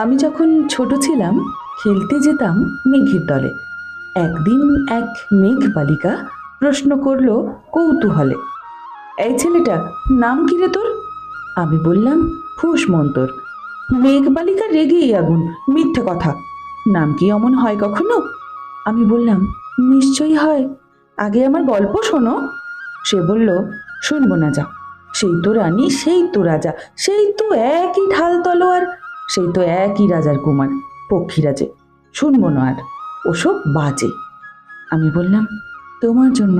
আমি যখন ছোট ছিলাম খেলতে যেতাম মেঘের দলে। একদিন এক মেঘ বালিকা প্রশ্ন করলো কৌতূহলে, এই ছেলেটা নাম কি রে তোর? আমি বললাম ফুসমন্তর। মেঘ বালিকা রেগেই আগুন, মিথ্যে কথা, নাম কি অমন হয় কখনো? আমি বললাম নিশ্চয়ই হয়, আগে আমার গল্প শোনো। সে বলল শুনবো না, যা, সেই তো রানী, সেই তো রাজা, সেই তো একই ঢাল তলোয়ার, সেই তো একই রাজার কুমার পক্ষীরাজে, শুনবো না আর, ওসব বাজে। আমি বললাম তোমার জন্য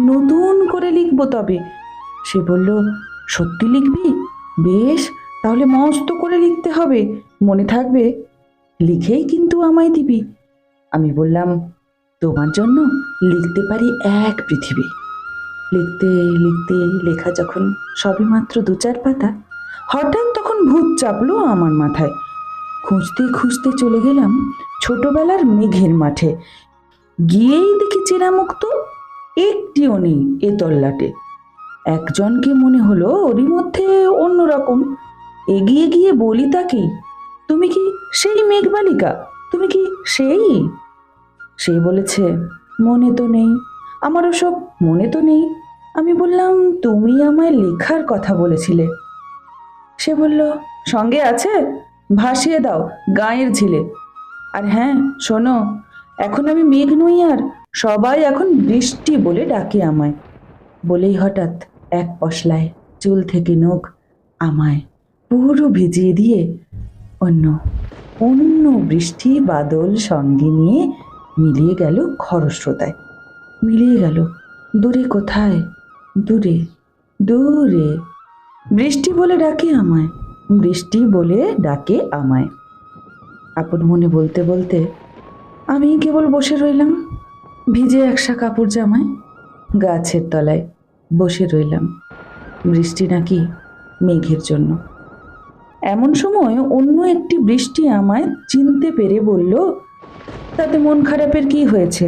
নতুন করে লিখবো তবে। সে বলল সত্যি লিখবি? বেশ, তাহলে মস্ত করে লিখতে হবে, মনে থাকবে, লিখেই কিন্তু আমায় দিবি। আমি বললাম তোমার জন্য লিখতে পারি এক পৃথিবী। লিখতে লিখতে লেখা যখন সবেমাত্র 2-4 পাতা, হঠাৎ তখন ভূত চাপলো আমার মাথায়। খুঁজতে খুঁজতে চলে গেলাম ছোটবেলার মেঘের মাঠে। গিয়েই দেখি চেনামুখ তো একটিও নেই এ তল্লাটে। একজনকে মনে হলো ওরই মধ্যে অন্যরকম। এগিয়ে গিয়ে বলি তাকেই, তুমি কি সেই মেঘবালিকা? তুমি কি সেই? সে বলেছে মনে তো নেই, আমার ওসব মনে তো নেই। আমি বললাম তুমি আমায় লেখার কথা বলেছিলে। সে বলল সঙ্গে আছে, ভাসিয়ে দাও গাঁয়ের ঝিলে। আর হ্যাঁ শোনো, এখন আমি মেঘ নই আর, সবাই এখন বৃষ্টি বলে ডাকে আমায়। বলেই হঠাৎ এক পশলায় চুল থেকে নখ আমায় পুরো ভিজিয়ে দিয়ে অন্য অন্য বৃষ্টি বাদল সঙ্গে নিয়ে মিলিয়ে গেল খরস্রোতায়। মিলিয়ে গেল দূরে কোথায়, দূরে দূরে। বৃষ্টি বলে ডাকে আমায়, বৃষ্টি বলে ডাকে আমায়। আপন মনে বলতে বলতে আমি কেবল বসে রইলাম ভিজে একসা কাপড় জামায়, গাছের তলায় বসে রইলাম। বৃষ্টি নাকি মেঘের জন্য। এমন সময় অন্য একটি বৃষ্টি আমায় চিনতে পেরে বলল, তাতে মন খারাপের কি হয়েছে,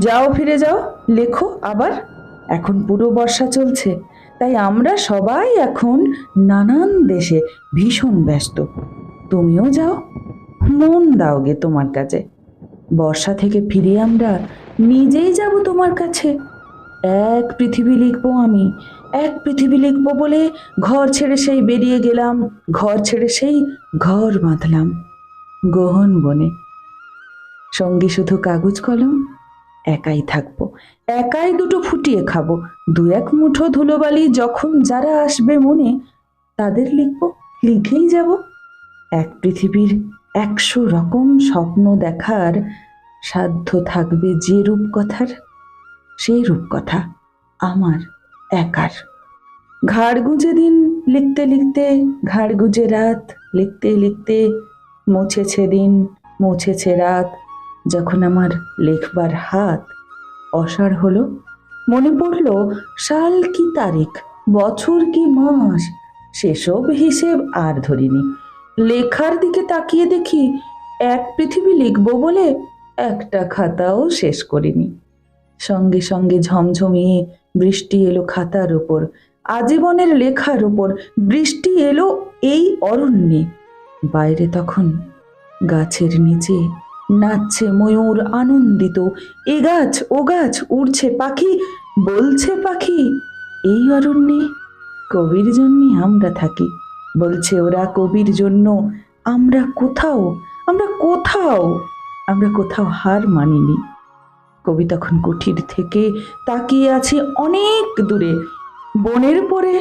যাও ফিরে যাও, লেখো আবার। এখন পুরো বর্ষা চলছে, তাই আমরা সবাই এখন নানান দেশে ভীষণ ব্যস্ত। তুমিও যাও, মন দাও গে তোমার কাছে। বর্ষা থেকে ফিরে আমরা নিজেই যাব তোমার কাছে। এক পৃথিবী লিখবো আমি, এক পৃথিবী লিখবো বলে ঘর ছেড়ে সেই বেরিয়ে গেলাম, ঘর ছেড়ে সেই ঘর বাঁধলাম গহন বনে। সঙ্গে শুধু কাগজ কলম, একাই থাকবো, একাই দুটো ফুটিয়ে খাবো, 2-1 মুঠো ধুলোবালি যখন যারা আসবে মনে, তাদের লিখবো, লিখেই যাব। এক পৃথিবীর 100 রকম স্বপ্ন দেখার সাধ্য থাকবে যে রূপকথার, সেই রূপকথা আমার একার। ঘাড় গুঁজে দিন লিখতে লিখতে, ঘাড় গুঁজে রাত লিখতে লিখতে, মুছেছে দিন মুছেছে রাত, যখন আমার লেখবার হাত অসাড় হলো, মনে পড়ল সাল কি তারিখ, বছর কি মাস, সেসব হিসেব আর ধরিনি। লেখার দিকে তাকিয়ে দেখি এক পৃথিবী লিখব বলে একটা খাতাও শেষ করিনি। সঙ্গে সঙ্গে ঝমঝমিয়ে বৃষ্টি এলো খাতার ওপর, আজীবনের লেখার ওপর। বৃষ্টি এলো এই অরণ্যে। বাইরে তখন গাছের নিচে নাচছে ময়ূর আনন্দিত, এ গাছ ও গাছ উড়ছে পাখি, বলছে পাখি এই অরণ্যে কবির জন্যে আমরা থাকি। বলছে ওরা কবির জন্য আমরা কোথাও, আমরা কোথাও, আমরা কোথাও হার মানিনি। কবি তখন কুঠির থেকে তাকিয়ে আছে অনেক দূরে, বনের পরে,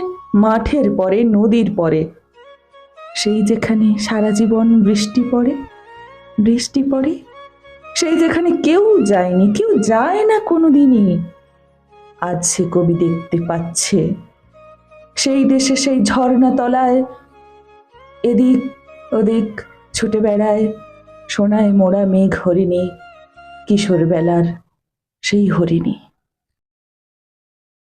মাঠের পরে, নদীর পরে, সেই যেখানে সারা জীবন বৃষ্টি পড়ে, বৃষ্টি পড়ে, সেই যেখানে কেউ যায়নি, কেউ যায় না কোনোদিনই। আজ সে কবি দেখতে পাচ্ছে সেই দেশে, সেই ঝর্ণা তলায় এদিক ওদিক ছুটে বেড়ায় সোনায় মোড়া মেঘ হরিণী, কিশোর বেলার সেই হরিণী।